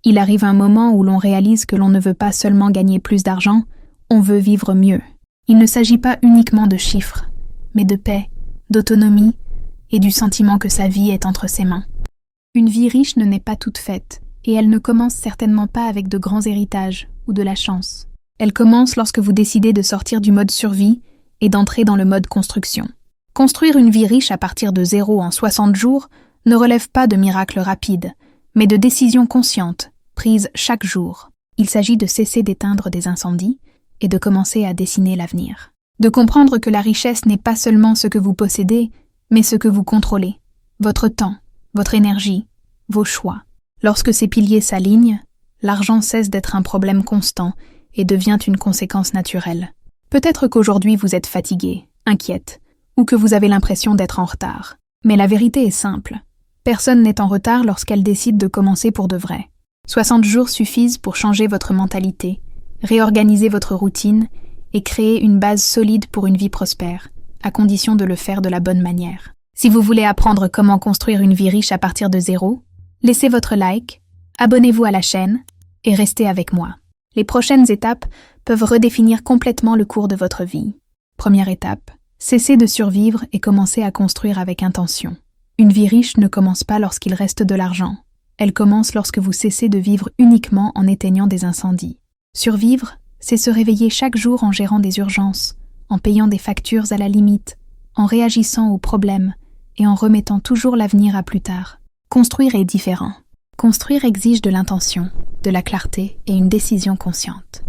Il arrive un moment où l'on réalise que l'on ne veut pas seulement gagner plus d'argent, on veut vivre mieux. Il ne s'agit pas uniquement de chiffres, mais de paix, d'autonomie et du sentiment que sa vie est entre ses mains. Une vie riche ne naît pas toute faite, et elle ne commence certainement pas avec de grands héritages ou de la chance. Elle commence lorsque vous décidez de sortir du mode survie et d'entrer dans le mode construction. Construire une vie riche à partir de 0 en 60 jours ne relève pas de miracles rapides, mais de décisions conscientes, prises chaque jour. Il s'agit de cesser d'éteindre des incendies et de commencer à dessiner l'avenir. De comprendre que la richesse n'est pas seulement ce que vous possédez, mais ce que vous contrôlez. Votre temps, votre énergie, vos choix. Lorsque ces piliers s'alignent, l'argent cesse d'être un problème constant et devient une conséquence naturelle. Peut-être qu'aujourd'hui vous êtes fatigué, inquiète, ou que vous avez l'impression d'être en retard. Mais la vérité est simple. Personne n'est en retard lorsqu'elle décide de commencer pour de vrai. 60 jours suffisent pour changer votre mentalité, réorganiser votre routine et créer une base solide pour une vie prospère, à condition de le faire de la bonne manière. Si vous voulez apprendre comment construire une vie riche à partir de 0, laissez votre like, abonnez-vous à la chaîne et restez avec moi. Les prochaines étapes peuvent redéfinir complètement le cours de votre vie. Première étape, cessez de survivre et commencez à construire avec intention. Une vie riche ne commence pas lorsqu'il reste de l'argent. Elle commence lorsque vous cessez de vivre uniquement en éteignant des incendies. Survivre, c'est se réveiller chaque jour en gérant des urgences, en payant des factures à la limite, en réagissant aux problèmes et en remettant toujours l'avenir à plus tard. Construire est différent. Construire exige de l'intention, de la clarté et une décision consciente.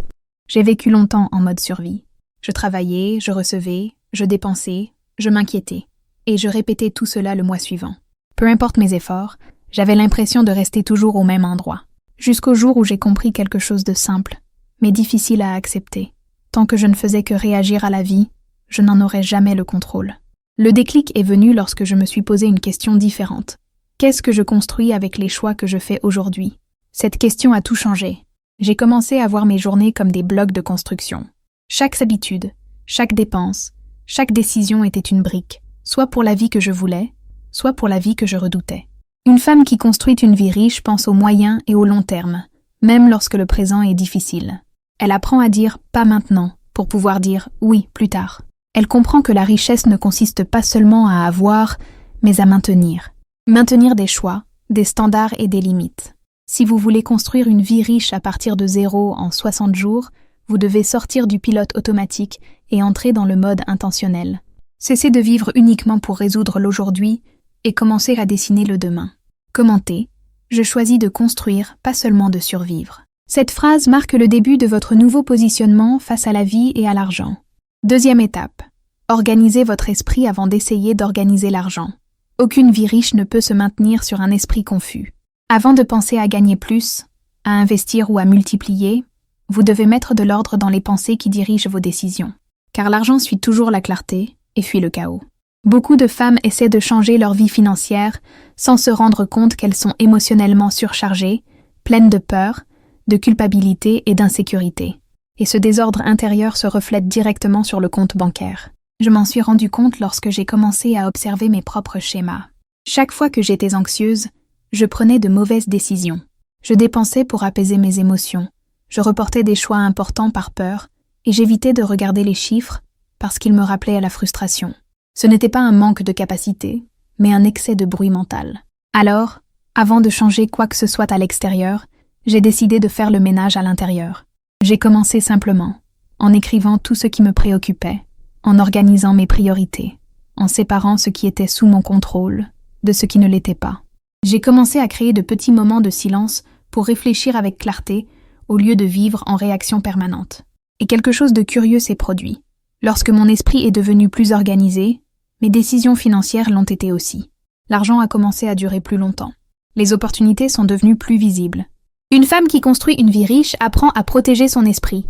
J'ai vécu longtemps en mode survie. Je travaillais, je recevais, je dépensais, je m'inquiétais. Et je répétais tout cela le mois suivant. Peu importe mes efforts, j'avais l'impression de rester toujours au même endroit. Jusqu'au jour où j'ai compris quelque chose de simple, mais difficile à accepter. Tant que je ne faisais que réagir à la vie, je n'en aurais jamais le contrôle. Le déclic est venu lorsque je me suis posé une question différente. Qu'est-ce que je construis avec les choix que je fais aujourd'hui? Cette question a tout changé. J'ai commencé à voir mes journées comme des blocs de construction. Chaque habitude, chaque dépense, chaque décision était une brique, soit pour la vie que je voulais, soit pour la vie que je redoutais. Une femme qui construit une vie riche pense au moyen et au long terme, même lorsque le présent est difficile. Elle apprend à dire « pas maintenant » pour pouvoir dire « oui, plus tard ». Elle comprend que la richesse ne consiste pas seulement à avoir, mais à maintenir. Maintenir des choix, des standards et des limites. Si vous voulez construire une vie riche à partir de 0 en 60 jours, vous devez sortir du pilote automatique et entrer dans le mode intentionnel. Cessez de vivre uniquement pour résoudre l'aujourd'hui et commencer à dessiner le demain. Commentez « Je choisis de construire, pas seulement de survivre ». Cette phrase marque le début de votre nouveau positionnement face à la vie et à l'argent. Deuxième étape. Organisez votre esprit avant d'essayer d'organiser l'argent. Aucune vie riche ne peut se maintenir sur un esprit confus. Avant de penser à gagner plus, à investir ou à multiplier, vous devez mettre de l'ordre dans les pensées qui dirigent vos décisions. Car l'argent suit toujours la clarté et fuit le chaos. Beaucoup de femmes essaient de changer leur vie financière sans se rendre compte qu'elles sont émotionnellement surchargées, pleines de peur, de culpabilité et d'insécurité. Et ce désordre intérieur se reflète directement sur le compte bancaire. Je m'en suis rendu compte lorsque j'ai commencé à observer mes propres schémas. Chaque fois que j'étais anxieuse, je prenais de mauvaises décisions. Je dépensais pour apaiser mes émotions. Je reportais des choix importants par peur et j'évitais de regarder les chiffres parce qu'ils me rappelaient à la frustration. Ce n'était pas un manque de capacité, mais un excès de bruit mental. Alors, avant de changer quoi que ce soit à l'extérieur, j'ai décidé de faire le ménage à l'intérieur. J'ai commencé simplement, en écrivant tout ce qui me préoccupait, en organisant mes priorités, en séparant ce qui était sous mon contrôle de ce qui ne l'était pas. J'ai commencé à créer de petits moments de silence pour réfléchir avec clarté au lieu de vivre en réaction permanente. Et quelque chose de curieux s'est produit. Lorsque mon esprit est devenu plus organisé, mes décisions financières l'ont été aussi. L'argent a commencé à durer plus longtemps. Les opportunités sont devenues plus visibles. Une femme qui construit une vie riche apprend à protéger son esprit.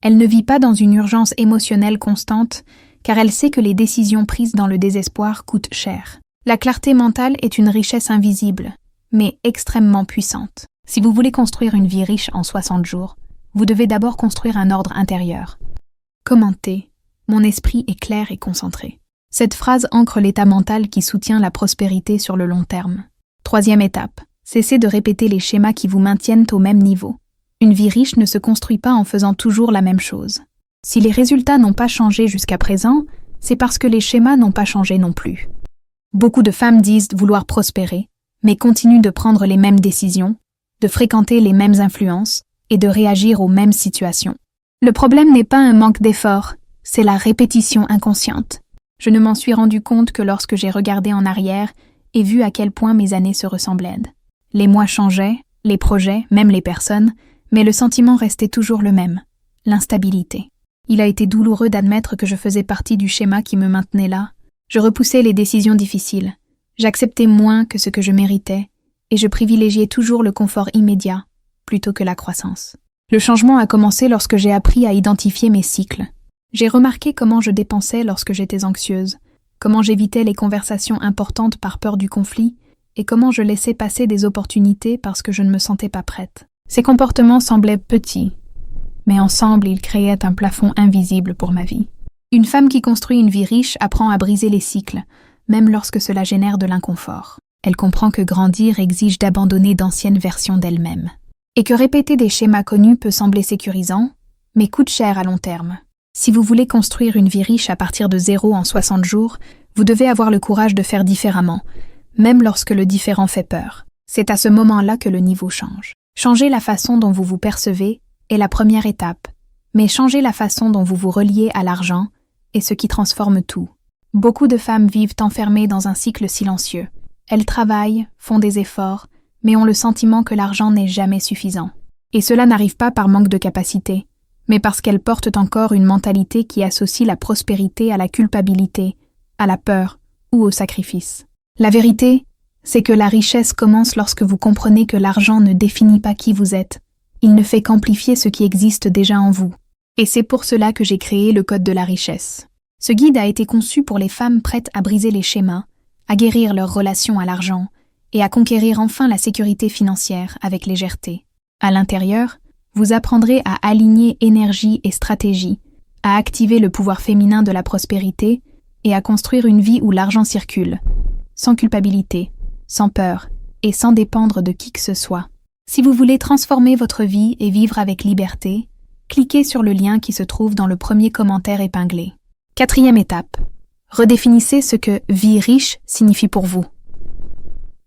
Elle ne vit pas dans une urgence émotionnelle constante, car elle sait que les décisions prises dans le désespoir coûtent cher. La clarté mentale est une richesse invisible, mais extrêmement puissante. Si vous voulez construire une vie riche en 60 jours, vous devez d'abord construire un ordre intérieur. Commentez. Mon esprit est clair et concentré. Cette phrase ancre l'état mental qui soutient la prospérité sur le long terme. Troisième étape. Cessez de répéter les schémas qui vous maintiennent au même niveau. Une vie riche ne se construit pas en faisant toujours la même chose. Si les résultats n'ont pas changé jusqu'à présent, c'est parce que les schémas n'ont pas changé non plus. Beaucoup de femmes disent vouloir prospérer, mais continuent de prendre les mêmes décisions, de fréquenter les mêmes influences et de réagir aux mêmes situations. Le problème n'est pas un manque d'effort, c'est la répétition inconsciente. Je ne m'en suis rendu compte que lorsque j'ai regardé en arrière et vu à quel point mes années se ressemblaient. Les mois changeaient, les projets, même les personnes, mais le sentiment restait toujours le même, l'instabilité. Il a été douloureux d'admettre que je faisais partie du schéma qui me maintenait là. Je repoussais les décisions difficiles. J'acceptais moins que ce que je méritais, et je privilégiais toujours le confort immédiat, plutôt que la croissance. Le changement a commencé lorsque j'ai appris à identifier mes cycles. J'ai remarqué comment je dépensais lorsque j'étais anxieuse, comment j'évitais les conversations importantes par peur du conflit, et comment je laissais passer des opportunités parce que je ne me sentais pas prête. Ces comportements semblaient petits, mais ensemble ils créaient un plafond invisible pour ma vie. Une femme qui construit une vie riche apprend à briser les cycles, même lorsque cela génère de l'inconfort. Elle comprend que grandir exige d'abandonner d'anciennes versions d'elle-même. Et que répéter des schémas connus peut sembler sécurisant, mais coûte cher à long terme. Si vous voulez construire une vie riche à partir de 0 en 60 jours, vous devez avoir le courage de faire différemment, même lorsque le différent fait peur. C'est à ce moment-là que le niveau change. Changer la façon dont vous vous percevez est la première étape, mais changer la façon dont vous vous reliez à l'argent est ce qui transforme tout. Beaucoup de femmes vivent enfermées dans un cycle silencieux. Elles travaillent, font des efforts, mais ont le sentiment que l'argent n'est jamais suffisant. Et cela n'arrive pas par manque de capacité, mais parce qu'elles portent encore une mentalité qui associe la prospérité à la culpabilité, à la peur ou au sacrifice. La vérité, c'est que la richesse commence lorsque vous comprenez que l'argent ne définit pas qui vous êtes. Il ne fait qu'amplifier ce qui existe déjà en vous. Et c'est pour cela que j'ai créé le Code de la richesse. Ce guide a été conçu pour les femmes prêtes à briser les schémas, à guérir leur relation à l'argent et à conquérir enfin la sécurité financière avec légèreté. À l'intérieur, vous apprendrez à aligner énergie et stratégie, à activer le pouvoir féminin de la prospérité et à construire une vie où l'argent circule, sans culpabilité, sans peur et sans dépendre de qui que ce soit. Si vous voulez transformer votre vie et vivre avec liberté, cliquez sur le lien qui se trouve dans le premier commentaire épinglé. 4e étape. Redéfinissez ce que « vie riche » signifie pour vous.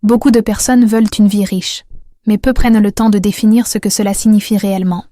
Beaucoup de personnes veulent une vie riche, mais peu prennent le temps de définir ce que cela signifie réellement.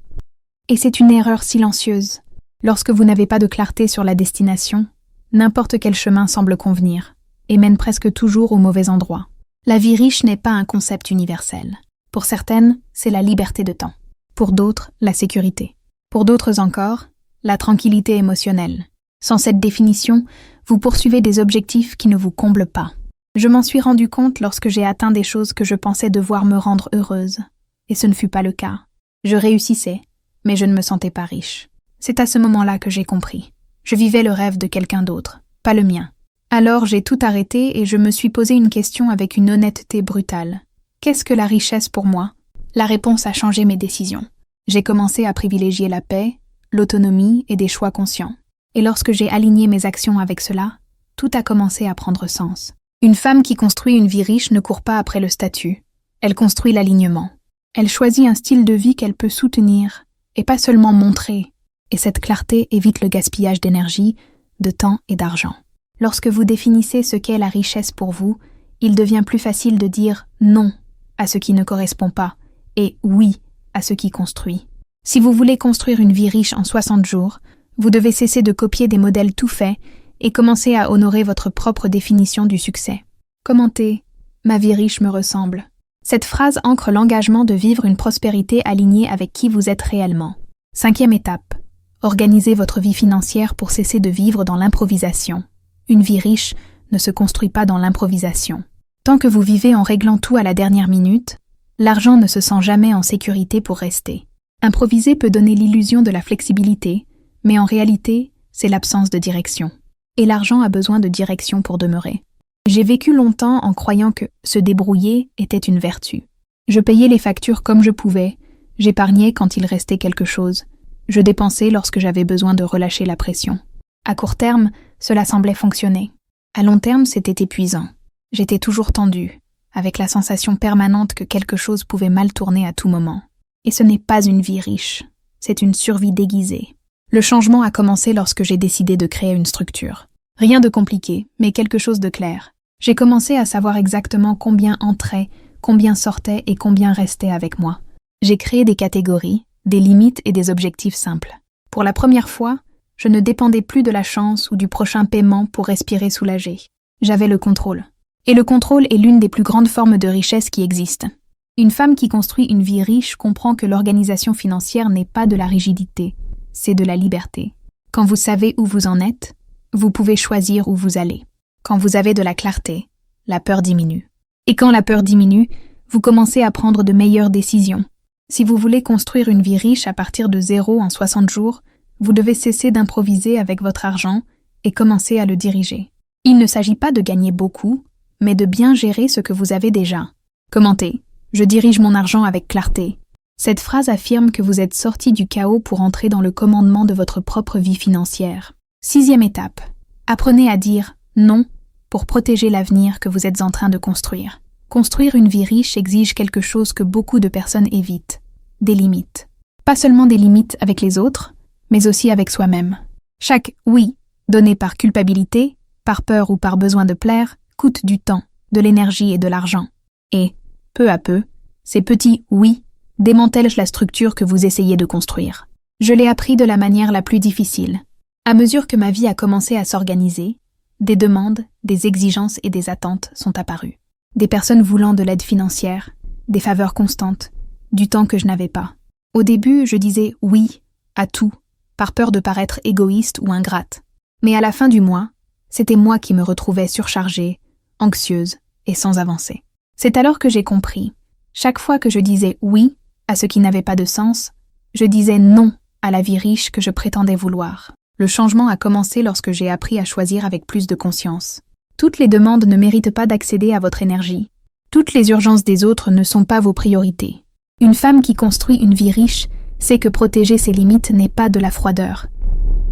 Et c'est une erreur silencieuse. Lorsque vous n'avez pas de clarté sur la destination, n'importe quel chemin semble convenir, et mène presque toujours au mauvais endroit. La vie riche n'est pas un concept universel. Pour certaines, c'est la liberté de temps. Pour d'autres, la sécurité. Pour d'autres encore, la tranquillité émotionnelle. Sans cette définition, vous poursuivez des objectifs qui ne vous comblent pas. Je m'en suis rendu compte lorsque j'ai atteint des choses que je pensais devoir me rendre heureuse. Et ce ne fut pas le cas. Je réussissais, mais je ne me sentais pas riche. C'est à ce moment-là que j'ai compris. Je vivais le rêve de quelqu'un d'autre, pas le mien. Alors j'ai tout arrêté et je me suis posé une question avec une honnêteté brutale. Qu'est-ce que la richesse pour moi? La réponse a changé mes décisions. J'ai commencé à privilégier la paix, l'autonomie et des choix conscients. Et lorsque j'ai aligné mes actions avec cela, tout a commencé à prendre sens. Une femme qui construit une vie riche ne court pas après le statut. Elle construit l'alignement. Elle choisit un style de vie qu'elle peut soutenir, et pas seulement montrer. Et cette clarté évite le gaspillage d'énergie, de temps et d'argent. Lorsque vous définissez ce qu'est la richesse pour vous, il devient plus facile de dire non à ce qui ne correspond pas et oui à ce qui construit. Si vous voulez construire une vie riche en 60 jours, vous devez cesser de copier des modèles tout faits et commencer à honorer votre propre définition du succès. Commentez « Ma vie riche me ressemble ». Cette phrase ancre l'engagement de vivre une prospérité alignée avec qui vous êtes réellement. 5e étape. Organisez votre vie financière pour cesser de vivre dans l'improvisation. Une vie riche ne se construit pas dans l'improvisation. Tant que vous vivez en réglant tout à la dernière minute, l'argent ne se sent jamais en sécurité pour rester. Improviser peut donner l'illusion de la flexibilité, mais en réalité, c'est l'absence de direction. Et l'argent a besoin de direction pour demeurer. J'ai vécu longtemps en croyant que se débrouiller était une vertu. Je payais les factures comme je pouvais, j'épargnais quand il restait quelque chose, je dépensais lorsque j'avais besoin de relâcher la pression. À court terme, cela semblait fonctionner. À long terme, c'était épuisant. J'étais toujours tendue, avec la sensation permanente que quelque chose pouvait mal tourner à tout moment. Et ce n'est pas une vie riche, c'est une survie déguisée. Le changement a commencé lorsque j'ai décidé de créer une structure. Rien de compliqué, mais quelque chose de clair. J'ai commencé à savoir exactement combien entrait, combien sortait et combien restait avec moi. J'ai créé des catégories, des limites et des objectifs simples. Pour la première fois, je ne dépendais plus de la chance ou du prochain paiement pour respirer soulagé. J'avais le contrôle. Et le contrôle est l'une des plus grandes formes de richesse qui existent. Une femme qui construit une vie riche comprend que l'organisation financière n'est pas de la rigidité, c'est de la liberté. Quand vous savez où vous en êtes, vous pouvez choisir où vous allez. Quand vous avez de la clarté, la peur diminue. Et quand la peur diminue, vous commencez à prendre de meilleures décisions. Si vous voulez construire une vie riche à partir de 0 en 60 jours, vous devez cesser d'improviser avec votre argent et commencer à le diriger. Il ne s'agit pas de gagner beaucoup, mais de bien gérer ce que vous avez déjà. Commentez. Je dirige mon argent avec clarté. Cette phrase affirme que vous êtes sorti du chaos pour entrer dans le commandement de votre propre vie financière. 6e étape. Apprenez à dire non pour protéger l'avenir que vous êtes en train de construire. Construire une vie riche exige quelque chose que beaucoup de personnes évitent. Des limites. Pas seulement des limites avec les autres, mais aussi avec soi-même. Chaque « oui » donné par culpabilité, par peur ou par besoin de plaire, coûte du temps, de l'énergie et de l'argent. Et, peu à peu, ces petits « oui » démantèlent la structure que vous essayez de construire. Je l'ai appris de la manière la plus difficile. À mesure que ma vie a commencé à s'organiser, des demandes, des exigences et des attentes sont apparues. Des personnes voulant de l'aide financière, des faveurs constantes, du temps que je n'avais pas. Au début, je disais « oui » à tout, par peur de paraître égoïste ou ingrate. Mais à la fin du mois, c'était moi qui me retrouvais surchargée, anxieuse et sans avancée. C'est alors que j'ai compris. Chaque fois que je disais « oui » à ce qui n'avait pas de sens, je disais « non » à la vie riche que je prétendais vouloir. Le changement a commencé lorsque j'ai appris à choisir avec plus de conscience. Toutes les demandes ne méritent pas d'accéder à votre énergie. Toutes les urgences des autres ne sont pas vos priorités. Une femme qui construit une vie riche sait que protéger ses limites n'est pas de la froideur.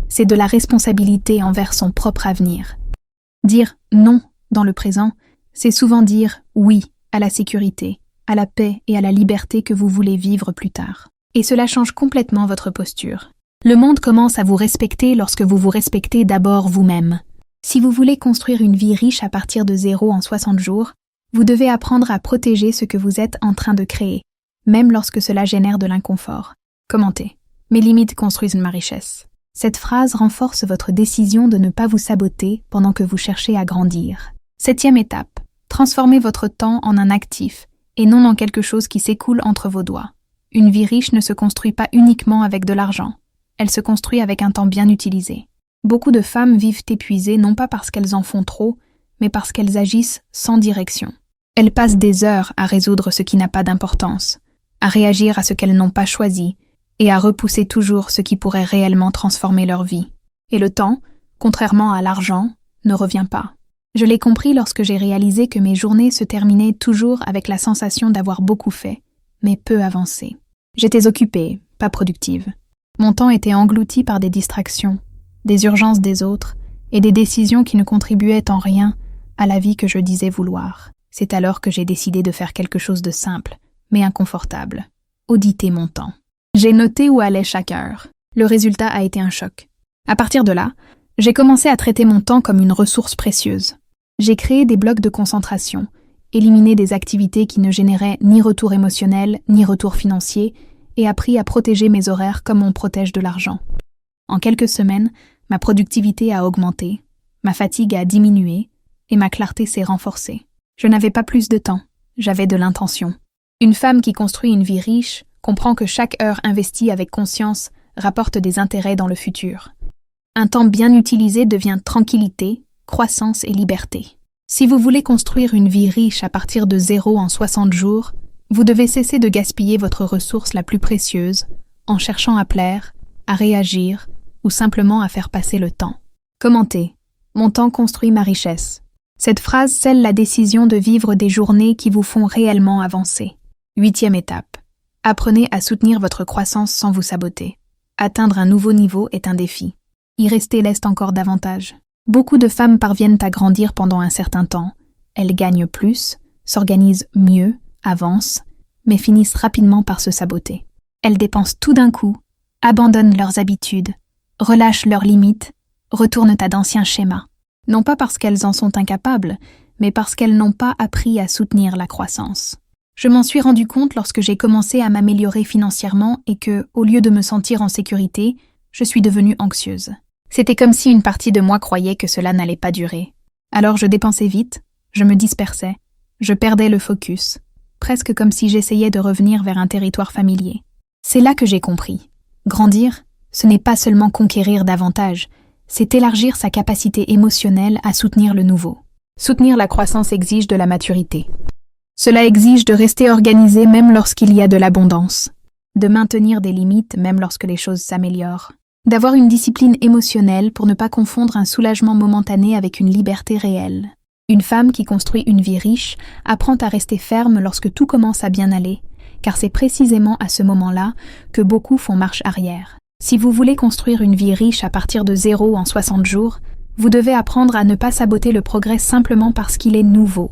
C'est de la responsabilité envers son propre avenir. Dire non dans le présent, c'est souvent dire oui à la sécurité, à la paix et à la liberté que vous voulez vivre plus tard. Et cela change complètement votre posture. Le monde commence à vous respecter lorsque vous vous respectez d'abord vous-même. Si vous voulez construire une vie riche à partir de 0 en 60 jours, vous devez apprendre à protéger ce que vous êtes en train de créer, même lorsque cela génère de l'inconfort. Commentez. Mes limites construisent ma richesse. Cette phrase renforce votre décision de ne pas vous saboter pendant que vous cherchez à grandir. 7e étape. Transformez votre temps en un actif et non en quelque chose qui s'écoule entre vos doigts. Une vie riche ne se construit pas uniquement avec de l'argent. Elle se construit avec un temps bien utilisé. Beaucoup de femmes vivent épuisées non pas parce qu'elles en font trop, mais parce qu'elles agissent sans direction. Elles passent des heures à résoudre ce qui n'a pas d'importance, à réagir à ce qu'elles n'ont pas choisi et à repousser toujours ce qui pourrait réellement transformer leur vie. Et le temps, contrairement à l'argent, ne revient pas. Je l'ai compris lorsque j'ai réalisé que mes journées se terminaient toujours avec la sensation d'avoir beaucoup fait, mais peu avancé. J'étais occupée, pas productive. Mon temps était englouti par des distractions, des urgences des autres et des décisions qui ne contribuaient en rien à la vie que je disais vouloir. C'est alors que j'ai décidé de faire quelque chose de simple, mais inconfortable. Auditer mon temps. J'ai noté où allait chaque heure. Le résultat a été un choc. À partir de là, j'ai commencé à traiter mon temps comme une ressource précieuse. J'ai créé des blocs de concentration, éliminé des activités qui ne généraient ni retour émotionnel, ni retour financier, et appris à protéger mes horaires comme on protège de l'argent. En quelques semaines, ma productivité a augmenté, ma fatigue a diminué, et ma clarté s'est renforcée. Je n'avais pas plus de temps, j'avais de l'intention. Une femme qui construit une vie riche comprend que chaque heure investie avec conscience rapporte des intérêts dans le futur. Un temps bien utilisé devient tranquillité, croissance et liberté. Si vous voulez construire une vie riche à partir de 0 en 60 jours, vous devez cesser de gaspiller votre ressource la plus précieuse en cherchant à plaire, à réagir ou simplement à faire passer le temps. Commentez. Mon temps construit ma richesse. Cette phrase scelle la décision de vivre des journées qui vous font réellement avancer. 8e étape. Apprenez à soutenir votre croissance sans vous saboter. Atteindre un nouveau niveau est un défi. Y rester l'est encore davantage. Beaucoup de femmes parviennent à grandir pendant un certain temps. Elles gagnent plus, s'organisent mieux, avancent, mais finissent rapidement par se saboter. Elles dépensent tout d'un coup, abandonnent leurs habitudes, relâchent leurs limites, retournent à d'anciens schémas. Non pas parce qu'elles en sont incapables, mais parce qu'elles n'ont pas appris à soutenir la croissance. Je m'en suis rendu compte lorsque j'ai commencé à m'améliorer financièrement et que, au lieu de me sentir en sécurité, je suis devenue anxieuse. C'était comme si une partie de moi croyait que cela n'allait pas durer. Alors je dépensais vite, je me dispersais, je perdais le focus, presque comme si j'essayais de revenir vers un territoire familier. C'est là que j'ai compris. Grandir, ce n'est pas seulement conquérir davantage, c'est élargir sa capacité émotionnelle à soutenir le nouveau. Soutenir la croissance exige de la maturité. Cela exige de rester organisé même lorsqu'il y a de l'abondance, de maintenir des limites même lorsque les choses s'améliorent, d'avoir une discipline émotionnelle pour ne pas confondre un soulagement momentané avec une liberté réelle. Une femme qui construit une vie riche apprend à rester ferme lorsque tout commence à bien aller, car c'est précisément à ce moment-là que beaucoup font marche arrière. Si vous voulez construire une vie riche à partir de 0 en 60 jours, vous devez apprendre à ne pas saboter le progrès simplement parce qu'il est nouveau.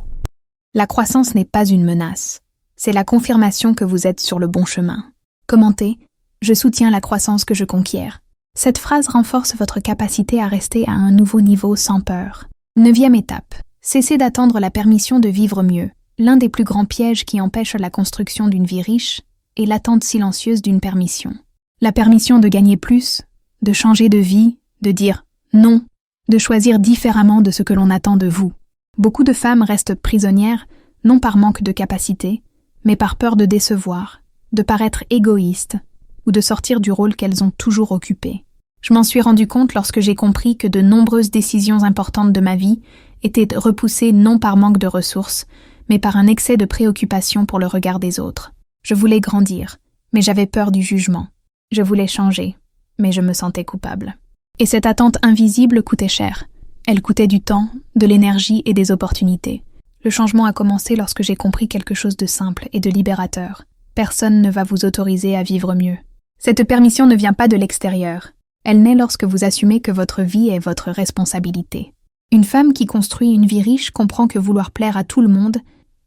La croissance n'est pas une menace, c'est la confirmation que vous êtes sur le bon chemin. Commentez « Je soutiens la croissance que je conquiers ». Cette phrase renforce votre capacité à rester à un nouveau niveau sans peur. 9e étape. Cessez d'attendre la permission de vivre mieux. L'un des plus grands pièges qui empêchent la construction d'une vie riche est l'attente silencieuse d'une permission. La permission de gagner plus, de changer de vie, de dire non, de choisir différemment de ce que l'on attend de vous. Beaucoup de femmes restent prisonnières, non par manque de capacité, mais par peur de décevoir, de paraître égoïstes ou de sortir du rôle qu'elles ont toujours occupé. Je m'en suis rendu compte lorsque j'ai compris que de nombreuses décisions importantes de ma vie étaient repoussées non par manque de ressources, mais par un excès de préoccupation pour le regard des autres. Je voulais grandir, mais j'avais peur du jugement. Je voulais changer, mais je me sentais coupable. Et cette attente invisible coûtait cher. Elle coûtait du temps, de l'énergie et des opportunités. Le changement a commencé lorsque j'ai compris quelque chose de simple et de libérateur. Personne ne va vous autoriser à vivre mieux. Cette permission ne vient pas de l'extérieur. Elle naît lorsque vous assumez que votre vie est votre responsabilité. Une femme qui construit une vie riche comprend que vouloir plaire à tout le monde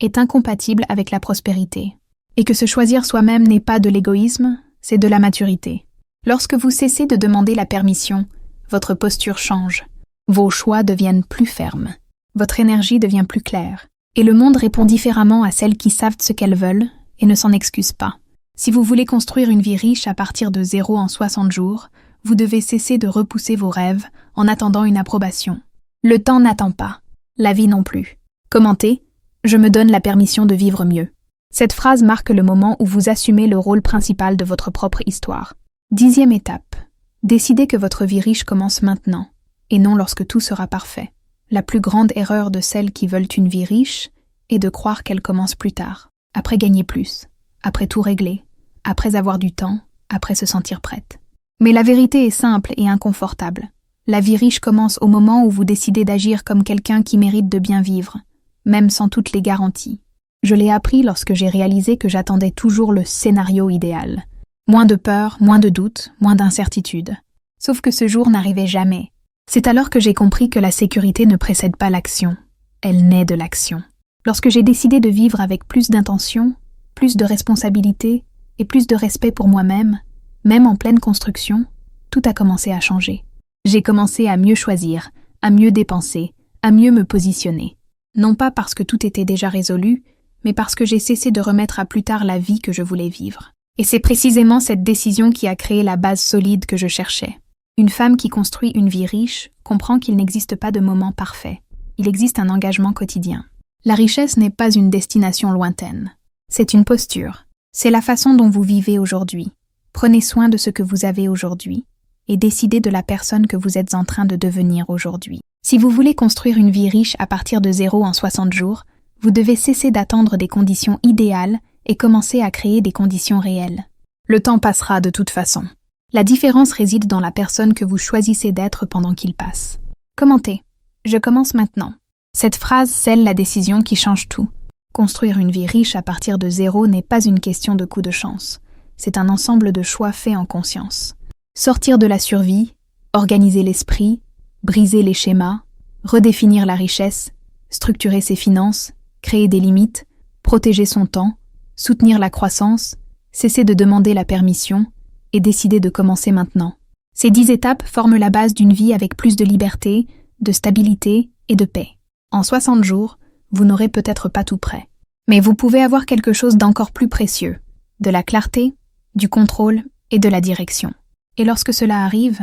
est incompatible avec la prospérité. Et que se choisir soi-même n'est pas de l'égoïsme, c'est de la maturité. Lorsque vous cessez de demander la permission, votre posture change. Vos choix deviennent plus fermes. Votre énergie devient plus claire. Et le monde répond différemment à celles qui savent ce qu'elles veulent et ne s'en excusent pas. Si vous voulez construire une vie riche à partir de 0 en 60 jours, vous devez cesser de repousser vos rêves en attendant une approbation. Le temps n'attend pas. La vie non plus. Commentez « Je me donne la permission de vivre mieux ». Cette phrase marque le moment où vous assumez le rôle principal de votre propre histoire. 10e étape. Décidez que votre vie riche commence maintenant, et non lorsque tout sera parfait. La plus grande erreur de celles qui veulent une vie riche est de croire qu'elle commence plus tard, après gagner plus, après tout régler, après avoir du temps, après se sentir prête. Mais la vérité est simple et inconfortable. La vie riche commence au moment où vous décidez d'agir comme quelqu'un qui mérite de bien vivre, même sans toutes les garanties. Je l'ai appris lorsque j'ai réalisé que j'attendais toujours le scénario idéal. Moins de peur, moins de doutes, moins d'incertitudes. Sauf que ce jour n'arrivait jamais. C'est alors que j'ai compris que la sécurité ne précède pas l'action. Elle naît de l'action. Lorsque j'ai décidé de vivre avec plus d'intention, plus de responsabilité et plus de respect pour moi-même, même en pleine construction, tout a commencé à changer. J'ai commencé à mieux choisir, à mieux dépenser, à mieux me positionner. Non pas parce que tout était déjà résolu, mais parce que j'ai cessé de remettre à plus tard la vie que je voulais vivre. Et c'est précisément cette décision qui a créé la base solide que je cherchais. Une femme qui construit une vie riche comprend qu'il n'existe pas de moment parfait. Il existe un engagement quotidien. La richesse n'est pas une destination lointaine. C'est une posture. C'est la façon dont vous vivez aujourd'hui. Prenez soin de ce que vous avez aujourd'hui et décidez de la personne que vous êtes en train de devenir aujourd'hui. Si vous voulez construire une vie riche à partir de 0 en 60 jours, vous devez cesser d'attendre des conditions idéales et commencer à créer des conditions réelles. Le temps passera de toute façon. La différence réside dans la personne que vous choisissez d'être pendant qu'il passe. Commentez. Je commence maintenant. Cette phrase scelle la décision qui change tout. Construire une vie riche à partir de 0 n'est pas une question de coup de chance. C'est un ensemble de choix faits en conscience. Sortir de la survie, organiser l'esprit, briser les schémas, redéfinir la richesse, structurer ses finances, créer des limites, protéger son temps, soutenir la croissance, cesser de demander la permission et décider de commencer maintenant. Ces 10 étapes forment la base d'une vie avec plus de liberté, de stabilité et de paix. En 60 jours, vous n'aurez peut-être pas tout prêt. Mais vous pouvez avoir quelque chose d'encore plus précieux, de la clarté, du contrôle et de la direction. Et lorsque cela arrive,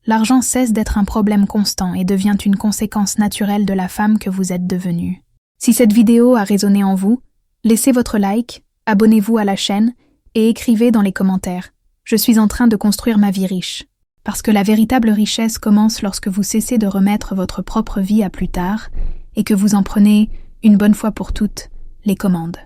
l'argent cesse d'être un problème constant et devient une conséquence naturelle de la femme que vous êtes devenue. Si cette vidéo a résonné en vous, laissez votre like, abonnez-vous à la chaîne et écrivez dans les commentaires « Je suis en train de construire ma vie riche ». Parce que la véritable richesse commence lorsque vous cessez de remettre votre propre vie à plus tard et que vous en prenez, une bonne fois pour toutes, les commandes.